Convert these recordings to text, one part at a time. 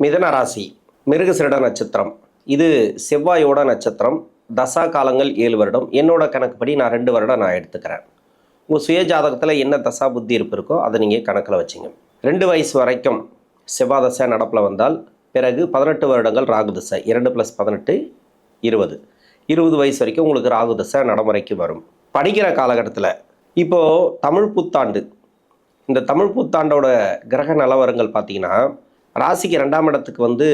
மிதன ராசி மிருகசிருட நட்சத்திரம். இது செவ்வாயோட நட்சத்திரம். தசா காலங்கள் 7 வருடம். என்னோட கணக்குப்படி நான் 2 வருடம் நான் எடுத்துக்கிறேன். உங்கள் சுய ஜாதகத்தில் என்ன தசா புத்தி இருப்பு இருக்கோ அதை நீங்கள் கணக்கில் வச்சுங்க. 2 வயசு வரைக்கும் செவ்வாய் தசை நடப்பில் வந்தால் பிறகு 18 வருடங்கள் ராகு தசை. 2 + 18 20. 20 வயசு வரைக்கும் உங்களுக்கு ராகு தசை நடைமுறைக்கு வரும். படிக்கிற காலகட்டத்தில் இப்போது தமிழ் புத்தாண்டு, இந்த தமிழ் புத்தாண்டோட கிரக நிலவரங்கள் பார்த்தீங்கன்னா ராசிக்கு 2ஆம் இடத்துக்கு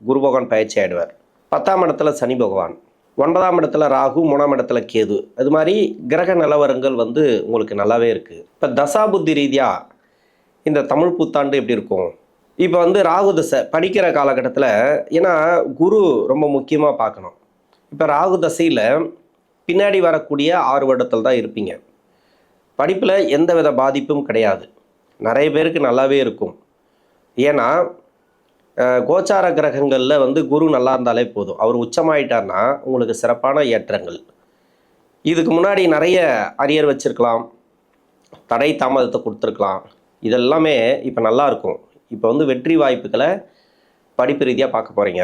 குரு பகவான் பயிற்சி ஆகிடுவார். 10ஆம் இடத்துல சனி பகவான், 9ஆம் இடத்துல ராகு, 3ஆம் இடத்துல கேது. அது மாதிரி கிரக நிலவரங்கள் உங்களுக்கு நல்லாவே இருக்குது. இப்போ தசாபுத்தி ரீதியாக இந்த தமிழ் புத்தாண்டு எப்படி இருக்கும்? இப்போ ராகு தசை படிக்கிற காலகட்டத்தில், ஏன்னா குரு ரொம்ப முக்கியமாக பார்க்கணும். இப்போ ராகு தசையில் பின்னாடி வரக்கூடிய 6 வருடத்தில் தான் இருப்பீங்க. படிப்பில் எந்த வித பாதிப்பும் கிடையாது. நிறைய பேருக்கு நல்லாவே இருக்கும். ஏன்னா கோச்சார கிரகங்களில் குரு நல்லா இருந்தாலே போதும். அவர் உச்சமாயிட்டார்னா உங்களுக்கு சிறப்பான ஏற்றங்கள். இதுக்கு முன்னாடி நிறைய அரியர் வச்சுருக்கலாம், தடை தாமதத்தை கொடுத்துருக்கலாம். இதெல்லாமே இப்போ நல்லாயிருக்கும். இப்போ வெற்றி வாய்ப்புகளை படிப்பு ரீதியாக பார்க்க போகிறீங்க.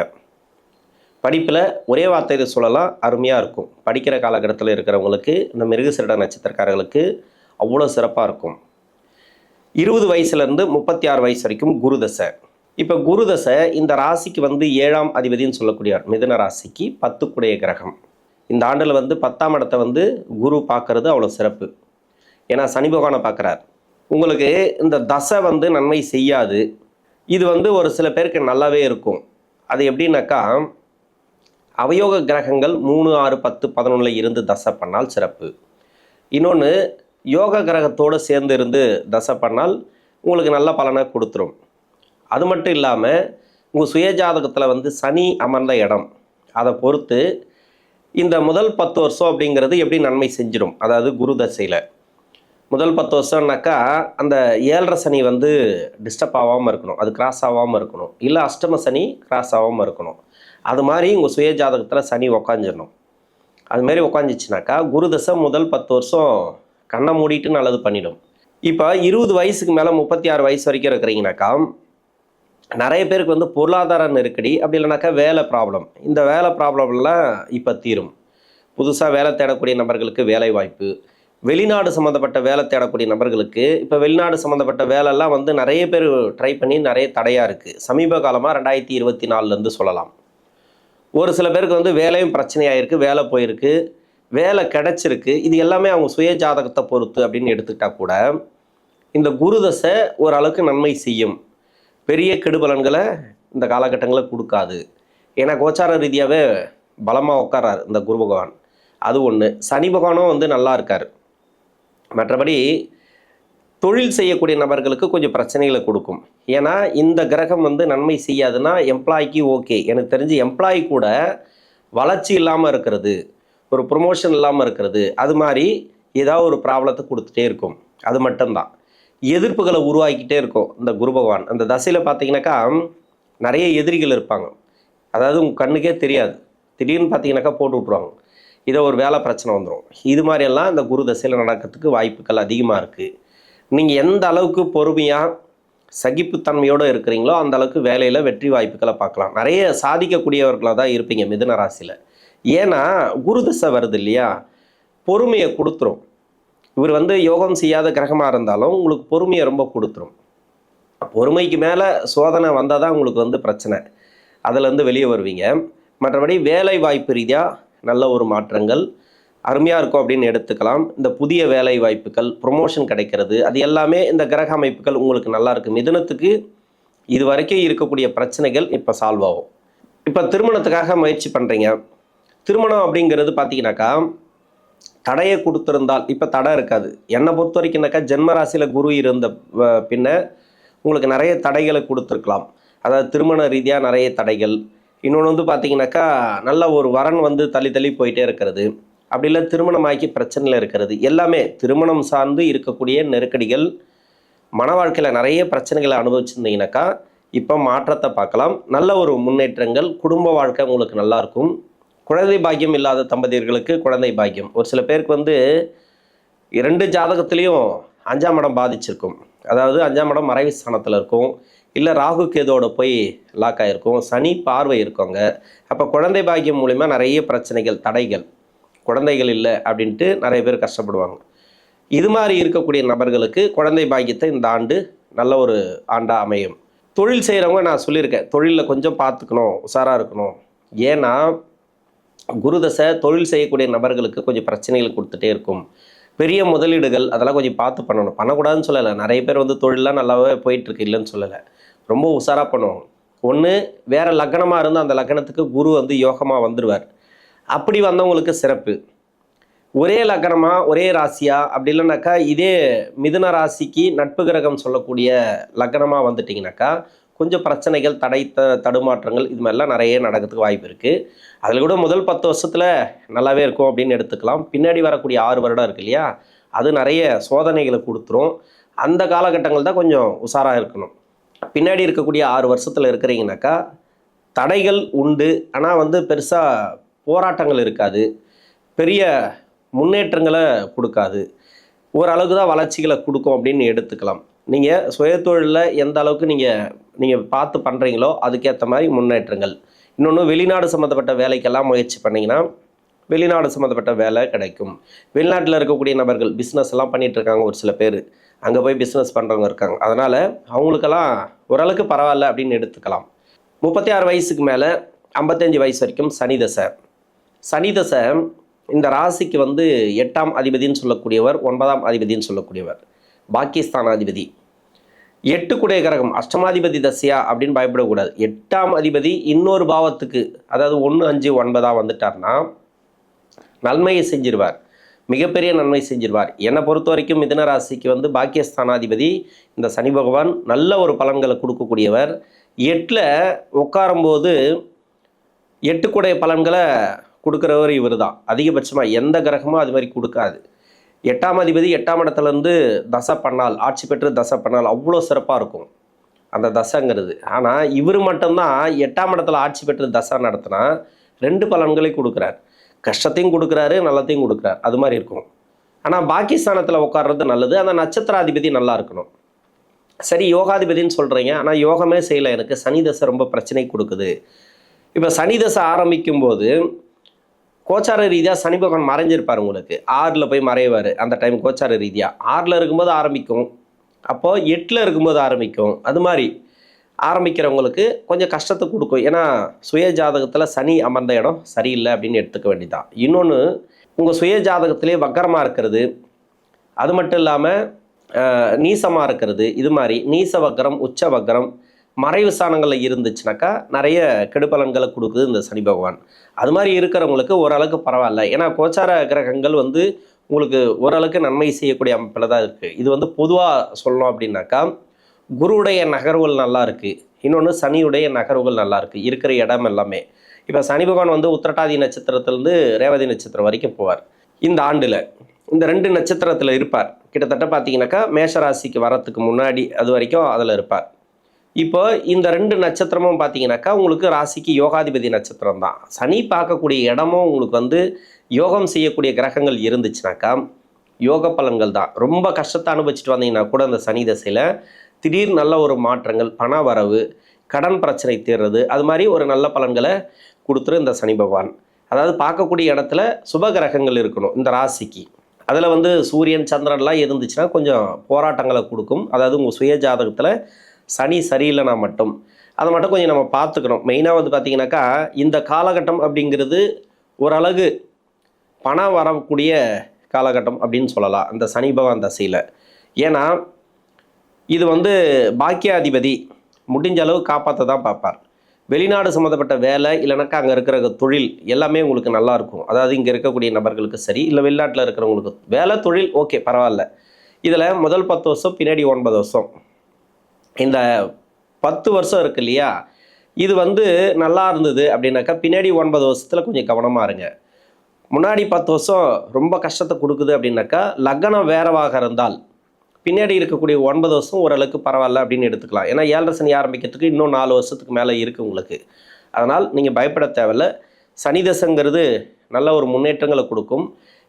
படிப்பில் ஒரே வார்த்தையை சொல்லலாம், அருமையாக இருக்கும். படிக்கிற காலகட்டத்தில் இருக்கிறவங்களுக்கு, இந்த மிருகசிருட நட்சத்திரக்காரர்களுக்கு அவ்வளோ சிறப்பாக இருக்கும். 20 வயசுலேருந்து 36 வயசு வரைக்கும் குரு தசை. இப்போ குரு தசை இந்த ராசிக்கு 7ஆம் அதிபதினு சொல்லக்கூடியவர். மிதுன ராசிக்கு 10க்குடைய கிரகம். இந்த ஆண்டில் 10ஆம் இடத்தை குரு பார்க்கறது அவ்வளோ சிறப்பு. ஏன்னா சனி பகவானை பார்க்குறார். உங்களுக்கு இந்த தசை நன்மை செய்யாது. இது ஒரு சில பேருக்கு நல்லாவே இருக்கும். அது எப்படின்னாக்கா, அவயோக கிரகங்கள் 3, 6, 10, 11 இருந்து தசை பண்ணால் சிறப்பு. இன்னொன்று, யோக கிரகத்தோடு சேர்ந்து இருந்து தசை பண்ணால் உங்களுக்கு நல்ல பலனை கொடுத்துரும். அது மட்டும் இல்லாமல் உங்கள் சுயஜாதகத்தில் சனி அமர்ந்த இடம், அதை பொறுத்து இந்த முதல் 10 வருஷம் அப்படிங்கிறது எப்படி நன்மை செஞ்சிடும். அதாவது குரு தசையில் முதல் 10 வருஷம்னாக்கா அந்த 7.5 சனி டிஸ்டர்ப் ஆகாமல் இருக்கணும், அது கிராஸ் ஆகாமல் இருக்கணும். இல்லை அஷ்டம சனி கிராஸ் ஆகாமல் இருக்கணும். அது மாதிரி உங்கள் சுயஜாதகத்தில் சனி உக்காஞ்சிடணும். அதுமாரி உக்காஞ்சிச்சுனாக்கா குரு தசை முதல் 10 வருஷம் கண்ணை மூடிட்டு நல்லது பண்ணிடும். இப்போ 20 வயசுக்கு மேலே 36 வயசு வரைக்கும் இருக்கிறீங்கனாக்கா நிறைய பேருக்கு பொருளாதார நெருக்கடி, அப்படி இல்லைனாக்கா வேலை ப்ராப்ளம். இந்த வேலை ப்ராப்ளம்லாம் இப்போ தீரும். புதுசாக வேலை தேடக்கூடிய நபர்களுக்கு வேலை வாய்ப்பு, வெளிநாடு சம்மந்தப்பட்ட வேலை தேடக்கூடிய நபர்களுக்கு இப்போ வெளிநாடு சம்மந்தப்பட்ட வேலைலாம் நிறைய பேர் ட்ரை பண்ணி நிறைய தடையாக இருக்குது. சமீப காலமாக 2024 சொல்லலாம். ஒரு சில பேருக்கு வேலையும் பிரச்சனையாக இருக்குது, வேலை போயிருக்கு, வேலை கிடச்சிருக்கு. இது எல்லாமே அவங்க சுய ஜாதகத்தை பொறுத்து அப்படின்னு எடுத்துக்கிட்டால் கூட இந்த குரு தசை ஓரளவுக்கு நன்மை செய்யும். பெரிய கெடுபலன்களை இந்த காலகட்டங்களில் கொடுக்காது. ஏன்னா கோச்சார ரீதியாகவே பலமாக உட்காரார் இந்த குரு பகவான். அது ஒன்று. சனி பகவானும் நல்லா இருக்கார். மற்றபடி தொழில் செய்யக்கூடிய நபர்களுக்கு கொஞ்சம் பிரச்சனைகளை கொடுக்கும். ஏன்னா இந்த கிரகம் நன்மை செய்யாதுன்னா எம்ப்ளாய்க்கு ஓகே. எனக்கு தெரிஞ்சு எம்ப்ளாயி கூட வளர்ச்சி இல்லாமல் இருக்கிறது, ஒரு ப்ரொமோஷன் இல்லாமல் இருக்கிறது, அது மாதிரி ஏதாவது ஒரு ப்ராப்ளத்தை கொடுத்துட்டே இருக்கும். அது மட்டும்தான். எதிர்ப்புகளை உருவாக்கிட்டே இருக்கும் இந்த குரு பகவான். அந்த தசையில் பார்த்தீங்கன்னாக்கா நிறைய எதிரிகள் இருப்பாங்க. அதாவது உங்கள் கண்ணுக்கே தெரியாது, திடீர்னு பார்த்தீங்கன்னாக்கா போட்டு விட்ருவாங்க. இதை ஒரு வேலை பிரச்சனை வந்துடும். இது மாதிரியெல்லாம் இந்த குரு தசையில் நடக்கிறதுக்கு வாய்ப்புகள் அதிகமாக இருக்குது. நீங்கள் எந்த அளவுக்கு பொறுமையாக சகிப்புத்தன்மையோடு இருக்கிறீங்களோ அந்த அளவுக்கு வேலையில் வெற்றி வாய்ப்புகளை பார்க்கலாம். நிறைய சாதிக்கக்கூடியவர்களாக தான் இருப்பீங்க மிதுன ராசியில். ஏன்னா குரு தசை வருது இல்லையா, பொறுமையை கொடுத்துரும். இவர் யோகம் செய்யாத கிரகமாக இருந்தாலும் உங்களுக்கு பொறுமையை ரொம்ப கொடுத்துரும். பொறுமைக்கு மேலே சோதனை வந்தால் தான் உங்களுக்கு பிரச்சனை. அதிலேருந்து வெளியே வருவீங்க. மற்றபடி வேலை வாய்ப்பு ரீதியாக நல்ல ஒரு மாற்றங்கள் அருமையாக இருக்கும் அப்படின்னு எடுத்துக்கலாம். இந்த புதிய வேலை வாய்ப்புகள், ப்ரொமோஷன் கிடைக்கிறது, அது எல்லாமே இந்த கிரக அமைப்புகள் உங்களுக்கு நல்லா இருக்குது. மிதுனத்துக்கு இது வரைக்கும் இருக்கக்கூடிய பிரச்சனைகள் இப்போ சால்வ் ஆகும். இப்போ திருமணத்துக்காக முயற்சி பண்ணுறீங்க. திருமணம் அப்படிங்கிறது பார்த்தீங்கன்னாக்கா தடையை கொடுத்துருந்தால் இப்போ தடை இருக்காது. என்னை பொறுத்த வரைக்கும்னாக்கா ஜென்மராசியில் குரு இருந்த பின்ன உங்களுக்கு நிறைய தடைகளை கொடுத்துருக்கலாம். அதாவது திருமண ரீதியாக நிறைய தடைகள். இன்னொன்று பார்த்தீங்கன்னாக்கா நல்ல ஒரு வரன் தள்ளி தள்ளி போயிட்டே இருக்கிறது, அப்படி இல்லை திருமணமாக்கி பிரச்சனையில் இருக்கிறது. எல்லாமே திருமணம் சார்ந்து இருக்கக்கூடிய நெருக்கடிகள். மன வாழ்க்கையில் நிறைய பிரச்சனைகளை அனுபவிச்சிருந்தீங்கன்னாக்கா இப்போ மாற்றத்தை பார்க்கலாம். நல்ல ஒரு முன்னேற்றங்கள், குடும்ப வாழ்க்கை உங்களுக்கு நல்லாயிருக்கும். குழந்தை பாக்கியம் இல்லாத தம்பதியர்களுக்கு குழந்தை பாக்கியம். ஒரு சில பேருக்கு 2 ஜாதகத்துலேயும் 5ஆம் இடம் பாதிச்சிருக்கும். அதாவது 5ஆம் இடம் மறைவு ஸ்தானத்தில் இருக்கும். இல்லை ராகு கேதோட போய் லாக் ஆகிருக்கும், சனி பார்வை இருக்கவங்க. அப்போ குழந்தை பாக்கியம் மூலிமா நிறைய பிரச்சனைகள், தடைகள், குழந்தைகள் இல்லை அப்படின்ட்டு நிறைய பேர் கஷ்டப்படுவாங்க. இது மாதிரி இருக்கக்கூடிய நபர்களுக்கு குழந்தை பாக்கியத்தை இந்த ஆண்டு நல்ல ஒரு ஆண்டாக அமையும். தொழில் செய்கிறவங்க நான் சொல்லியிருக்கேன், தொழிலில் கொஞ்சம் பார்த்துக்கணும், உஷாராக இருக்கணும். ஏன்னா குருதசை தொழில் செய்யக்கூடிய நபர்களுக்கு கொஞ்சம் பிரச்சனைகள் கொடுத்துட்டே இருக்கும். பெரிய முதலீடுகள் அதெல்லாம் கொஞ்சம் பார்த்து பண்ணணும். பண்ணக்கூடாதுன்னு சொல்லலை, நிறைய பேர் தொழிலெலாம் நல்லாவே போயிட்டுருக்கு, இல்லைன்னு சொல்லலை. ரொம்ப உஷாராக பண்ணுவோம். ஒன்று வேறு லக்னமாக இருந்தால் அந்த லக்னத்துக்கு குரு யோகமாக வந்துடுவார். அப்படி வந்தவங்களுக்கு சிறப்பு. ஒரே லக்னமாக ஒரே ராசியா அப்படி இல்லைனாக்கா இதே மிதுன ராசிக்கு நட்பு கிரகம் சொல்லக்கூடிய லக்னமாக வந்துட்டிங்கனாக்கா கொஞ்சம் பிரச்சனைகள், தடுமாற்றங்கள் இது மாதிரிலாம் நிறைய நடக்கிறதுக்கு வாய்ப்பு இருக்குது. அதில் கூட முதல் 10 வருஷத்தில் நல்லாவே இருக்கும் அப்படின்னு எடுத்துக்கலாம். பின்னாடி வரக்கூடிய 6 வருடம் இருக்கு இல்லையா, அது நிறைய சோதனைகளை கொடுத்துரும். அந்த காலகட்டங்கள் தான் கொஞ்சம் உஷாராக இருக்கணும். பின்னாடி இருக்கக்கூடிய 6 வருஷத்தில் இருக்கிறீங்கனாக்கா தடைகள் உண்டு, ஆனால் பெருசாக போராட்டங்கள் இருக்காது, பெரிய முன்னேற்றங்களை கொடுக்காது, ஓரளவுக்கு தான் வளர்ச்சிகளை கொடுக்கும் அப்படின்னு எடுத்துக்கலாம். நீங்கள் சுயதொழிலில் எந்த அளவுக்கு நீங்கள் பார்த்து பண்ணுறீங்களோ அதுக்கேற்ற மாதிரி முன்னேற்றங்கள். இன்னொன்று, வெளிநாடு சம்மந்தப்பட்ட வேலைக்கெல்லாம் முயற்சி பண்ணிங்கன்னா வெளிநாடு சம்மந்தப்பட்ட வேலை கிடைக்கும். வெளிநாட்டில் இருக்கக்கூடிய நபர்கள் பிஸ்னஸ் எல்லாம் பண்ணிகிட்டு இருக்காங்க, ஒரு சில பேர் அங்கே போய் பிஸ்னஸ் பண்ணுறவங்க இருக்காங்க. அதனால் அவங்களுக்கெல்லாம் ஓரளவுக்கு பரவாயில்ல அப்படின்னு எடுத்துக்கலாம். 36 வயசுக்கு மேலே 55 வயசு வரைக்கும் சனி தசை. சனி தசை இந்த ராசிக்கு 8ஆம் அதிபதினு சொல்லக்கூடியவர், 9ஆம் அதிபதினு சொல்லக்கூடியவர், பாக்கியஸ்தானாதிபதி. 8 குடைய கிரகம், அஷ்டமாதிபதி தசையா அப்படின்னு பயப்படக்கூடாது. 8ஆம் அதிபதி இன்னொரு பாவத்துக்கு, அதாவது 1, 5, 9 வந்துட்டார்னா நன்மையை செஞ்சிருவார், மிகப்பெரிய நன்மை செஞ்சிருவார். என்னை பொறுத்த வரைக்கும் மிதுன ராசிக்கு பாக்கியஸ்தானாதிபதி இந்த சனி பகவான் நல்ல ஒரு பலன்களை கொடுக்கக்கூடியவர். 8ல் உட்காரும்போது 8 குடைய பலன்களை கொடுக்குறவர் இவர் தான். அதிகபட்சமாக எந்த கிரகமும் அது மாதிரி கொடுக்காது. 8ஆம் அதிபதி 8ஆம் இடத்துலேருந்து தசை பண்ணால், ஆட்சி பெற்று தசை பண்ணால் அவ்வளோ சிறப்பாக இருக்கும் அந்த தசைங்கிறது. ஆனால் இவர் மட்டும்தான் 8ஆம் இடத்துல ஆட்சி பெற்று தசை நடத்தினா 2 பலன்களை கொடுக்குறார். கஷ்டத்தையும் கொடுக்குறாரு, நல்லத்தையும் கொடுக்குறாரு, அது மாதிரி இருக்கும். ஆனால் பாக்கியஸ்தானத்தில் உட்கார்றது நல்லது. அந்த நட்சத்திராதிபதி நல்லா இருக்கணும். சரி, யோகாதிபதினு சொல்கிறீங்க, ஆனால் யோகமே செய்யலை, எனக்கு சனி தசை ரொம்ப பிரச்சனை கொடுக்குது. இப்போ சனி தசை ஆரம்பிக்கும் போது கோச்சார ரீதியாக சனி பகவான் மறைஞ்சிருப்பார். உங்களுக்கு 6ல் போய் மறைவார். அந்த டைம் கோச்சார ரீதியாக 6ல் இருக்கும்போது ஆரம்பிக்கும், அப்போது 8ல் இருக்கும்போது ஆரம்பிக்கும். அது மாதிரி ஆரம்பிக்கிறவங்களுக்கு கொஞ்சம் கஷ்டத்தை கொடுக்கும். ஏன்னா சுய ஜாதகத்தில் சனி அமர்ந்த இடம் சரியில்லை அப்படின்னு எடுத்துக்க வேண்டியதான். இன்னொன்று, உங்கள் சுய ஜாதகத்திலே வக்கரமாக இருக்கிறது, அது மட்டும் இல்லாமல் நீசமாக இருக்கிறது, இது மாதிரி நீச வக்கரம், உச்ச வக்கரம், மறைவு ஸ்தானங்களில் இருந்துச்சுனாக்கா நிறைய கெடுபலன்களை கொடுக்குது இந்த சனி பகவான். அது மாதிரி இருக்கிறவங்களுக்கு ஓரளவுக்கு பரவாயில்ல. ஏன்னா கோச்சார கிரகங்கள் உங்களுக்கு ஓரளவுக்கு நன்மை செய்யக்கூடிய அமைப்பில் தான் இருக்குது. இது பொதுவாக சொல்லணும் அப்படின்னாக்கா குருவுடைய நகர்வுகள் நல்லா இருக்குது, இன்னொன்று சனியுடைய நகர்வுகள் நல்லா இருக்குது, இருக்கிற இடம் எல்லாமே. இப்போ சனி பகவான் உத்திரட்டாதி நட்சத்திரத்திலேருந்து ரேவதி நட்சத்திரம் வரைக்கும் போவார். இந்த ஆண்டில் இந்த 2 நட்சத்திரத்தில் இருப்பார். கிட்டத்தட்ட பார்த்தீங்கன்னாக்கா மேஷராசிக்கு வரத்துக்கு முன்னாடி அது வரைக்கும் அதில் இருப்பார். இப்போ இந்த 2 நட்சத்திரமும் பார்த்தீங்கன்னாக்கா உங்களுக்கு ராசிக்கு யோகாதிபதி நட்சத்திரம் தான். சனி பார்க்கக்கூடிய இடமும் உங்களுக்கு யோகம் செய்யக்கூடிய கிரகங்கள் இருந்துச்சுனாக்கா யோக பலன்கள் தான். ரொம்ப கஷ்டத்தை அனுபவிச்சுட்டு வந்தீங்கன்னா கூட அந்த சனி தசையில் திடீர் நல்ல ஒரு மாற்றங்கள், பண வரவு, கடன் பிரச்சனை தீர்றது, அது மாதிரி ஒரு நல்ல பலன்களை கொடுத்துரு இந்த சனி பகவான். அதாவது பார்க்கக்கூடிய இடத்துல சுப கிரகங்கள் இருக்கணும் இந்த ராசிக்கு. அதில் சூரியன் சந்திரன்லாம் இருந்துச்சுன்னா கொஞ்சம் போராட்டங்களை கொடுக்கும். அதாவது உங்கள் சுய ஜாதகத்தில் சனி சரியில்லைனா மட்டும் அதை மட்டும் கொஞ்சம் நம்ம பார்த்துக்கணும். மெயினாக பார்த்தீங்கன்னாக்கா இந்த காலகட்டம் அப்படிங்கிறது ஓரளவு பணம் வரக்கூடிய காலகட்டம் அப்படின்னு சொல்லலாம் அந்த சனி பகவான் தசையில். ஏன்னா இது பாக்கியாதிபதி முடிஞ்ச அளவு காப்பாற்ற தான் பார்ப்பார். வெளிநாடு சம்மந்தப்பட்ட வேலை இல்லைனாக்கா அங்கே இருக்கிற தொழில் எல்லாமே உங்களுக்கு நல்லாயிருக்கும். அதாவது இங்கே இருக்கக்கூடிய நபர்களுக்கு சரி, இல்லை வெளிநாட்டில் இருக்கிறவங்களுக்கு வேலை தொழில் ஓகே பரவாயில்ல. இதில் முதல் 10 வருஷம், பின்னாடி 9 வருஷம், இந்த 10 வருஷம் இருக்கு இல்லையா, இது நல்லா இருந்தது அப்படின்னாக்கா பின்னாடி 9 வருஷத்தில் கொஞ்சம் கவனமாக இருங்க. முன்னாடி 10 வருஷம் ரொம்ப கஷ்டத்தை கொடுக்குது அப்படின்னாக்கா லக்னம் வேறவாக இருந்தால் பின்னாடி இருக்கக்கூடிய 9 வருஷம் ஓரளவுக்கு பரவாயில்ல அப்படின்னு எடுத்துக்கலாம். ஏன்னா 7 சனி ஆரம்பிக்கிறதுக்கு இன்னும் 4 வருஷத்துக்கு மேலே இருக்குது உங்களுக்கு. அதனால் நீங்கள் பயப்பட தேவையில்லை. சனி தசைங்கிறது நல்ல ஒரு முன்னேற்றங்களை கொடுக்கும்.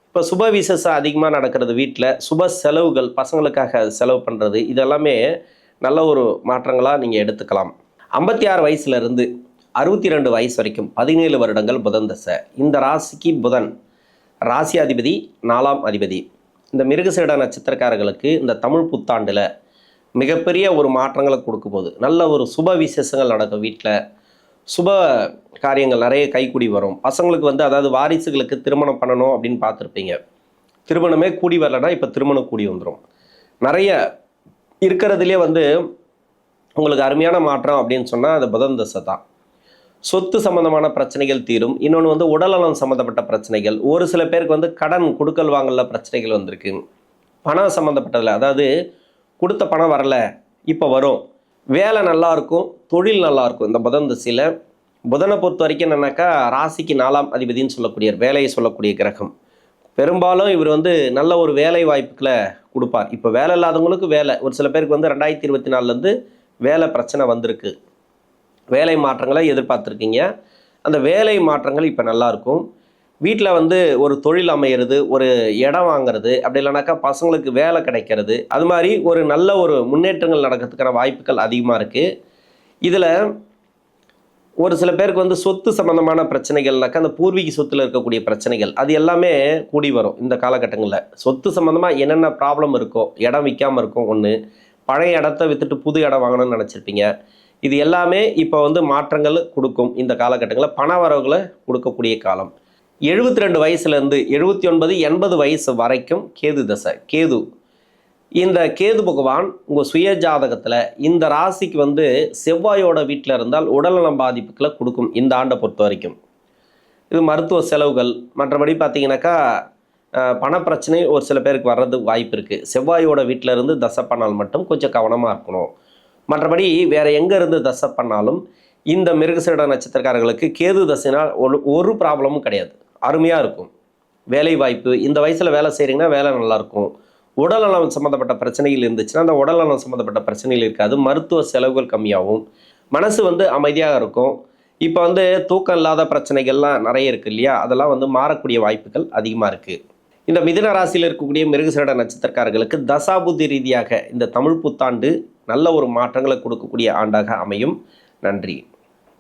இப்போ சுப விசேஷம் அதிகமாக நடக்கிறது, வீட்டில் சுப செலவுகள், பசங்களுக்காக செலவு பண்ணுறது, இதெல்லாமே நல்ல ஒரு மாற்றங்களாக நீங்கள் எடுத்துக்கலாம். 56 வயசுலேருந்து 62 வயசு வரைக்கும் 17 வருடங்கள் புதன் தசை. இந்த ராசிக்கு புதன் ராசி அதிபதி 4ஆம் அதிபதி. இந்த மிருகசீரிட நட்சத்திரக்காரர்களுக்கு இந்த தமிழ் புத்தாண்டில் மிகப்பெரிய ஒரு மாற்றங்களை கொடுக்க போகுது. நல்ல ஒரு சுப விசேஷங்கள் நடக்கும். வீட்டில் சுப காரியங்கள் நிறைய கைக்கூடி வரும். பசங்களுக்கு அதாவது வாரிசுகளுக்கு திருமணம் பண்ணணும் அப்படின்னு பார்த்துருப்பீங்க. திருமணமே கூடி வரலன்னா இப்போ திருமணம் கூடி வந்துடும். நிறைய இருக்கிறதுலே உங்களுக்கு அருமையான மாற்றம் அப்படின்னு சொன்னால் அது புதன் தசை தான். சொத்து சம்மந்தமான பிரச்சனைகள் தீரும். இன்னொன்று உடல்நலம் சம்மந்தப்பட்ட பிரச்சனைகள். ஒரு சில பேருக்கு கடன் கொடுக்கல் வாங்கல பிரச்சனைகள் வந்திருக்கு. பணம் சம்மந்தப்பட்டதில், அதாவது கொடுத்த பணம் வரலை, இப்போ வரும். வேலை நல்லாயிருக்கும், தொழில் நல்லாயிருக்கும். இந்த புதன் தசையில் புதனை பொறுத்த வரைக்கும் என்னன்னாக்கா ராசிக்கு 4ஆம் அதிபதினு சொல்லக்கூடிய வேலையை சொல்லக்கூடிய கிரகம். பெரும்பாலும் இவர் நல்ல ஒரு வேலை வாய்ப்புகளை கொடுப்பார். இப்போ வேலை இல்லாதவங்களுக்கு வேலை. ஒரு சில பேருக்கு 2024 வேலை பிரச்சனை வந்திருக்கு. வேலை மாற்றங்களை எதிர்பார்த்துருக்கீங்க. அந்த வேலை மாற்றங்கள் இப்போ நல்லாயிருக்கும். வீட்டில் ஒரு தொழில் அமையிறது, ஒரு இடம் வாங்கிறது, அப்படி இல்லைனாக்கா பசங்களுக்கு வேலை கிடைக்கிறது, அது மாதிரி ஒரு நல்ல ஒரு முன்னேற்றங்கள் நடக்கிறதுக்கான வாய்ப்புகள் அதிகமாக இருக்குது. இதில் ஒரு சில பேருக்கு சொத்து சம்மந்தமான பிரச்சனைகள்னாக்கா அந்த பூர்வீக சொத்தில் இருக்கக்கூடிய பிரச்சனைகள் அது எல்லாமே கூடி வரும் இந்த காலகட்டங்களில். சொத்து சம்மந்தமாக என்னென்ன ப்ராப்ளம் இருக்கோ, இடம் விற்காமல் இருக்கும், ஒன்று பழைய இடத்த விற்றுட்டு புது இடம் வாங்கணும்னு நினச்சிருப்பீங்க. இது எல்லாமே இப்போ மாற்றங்கள் கொடுக்கும். இந்த காலகட்டங்களில் பண வரவுகளை கொடுக்கக்கூடிய காலம். 72 வயசுலேருந்து 79, 80 வயசு வரைக்கும் கேது தசை. இந்த கேது பகவான் உங்கள் சுய ஜாதகத்தில் இந்த ராசிக்கு செவ்வாயோட வீட்டில் இருந்தால் உடல்நலம் பாதிப்புகளை கொடுக்கும் இந்த ஆண்டை பொறுத்த வரைக்கும். இது மருத்துவ செலவுகள், மற்றபடி பார்த்தீங்கன்னாக்கா பணப்பிரச்சனை ஒரு சில பேருக்கு வர்றது வாய்ப்பு இருக்குது. செவ்வாயோட வீட்டில் இருந்து தசை பண்ணால் மட்டும் கொஞ்சம் கவனமாக இருக்கணும். மற்றபடி வேறு எங்கே இருந்து தசை பண்ணாலும் இந்த மிருகசீரிட நட்சத்திரக்காரர்களுக்கு கேது தசைனால் ஒரு ப்ராப்ளமும் கிடையாது. அருமையாக இருக்கும். வேலை வாய்ப்பு, இந்த வயசில் வேலை செய்கிறீங்கன்னா வேலை நல்லாயிருக்கும். உடல்நலம் சம்மந்தப்பட்ட பிரச்சனைகள் இருந்துச்சுன்னா அந்த உடல்நலம் சம்மந்தப்பட்ட பிரச்சனைகள் இருக்காது. மருத்துவ செலவுகள் கம்மியாகும். மனசு அமைதியாக இருக்கும். இப்போ தூக்கம் இல்லாத பிரச்சனைகள்லாம் நிறைய இருக்குது இல்லையா, அதெல்லாம் மாறக்கூடிய வாய்ப்புகள் அதிகமாக இருக்குது. இந்த மிதுன ராசியில் இருக்கக்கூடிய மிருகசீரிட நட்சத்திரக்காரர்களுக்கு தசாபுத்தி ரீதியாக இந்த தமிழ் புத்தாண்டு நல்ல ஒரு மாற்றங்களை கொடுக்கக்கூடிய ஆண்டாக அமையும். நன்றி.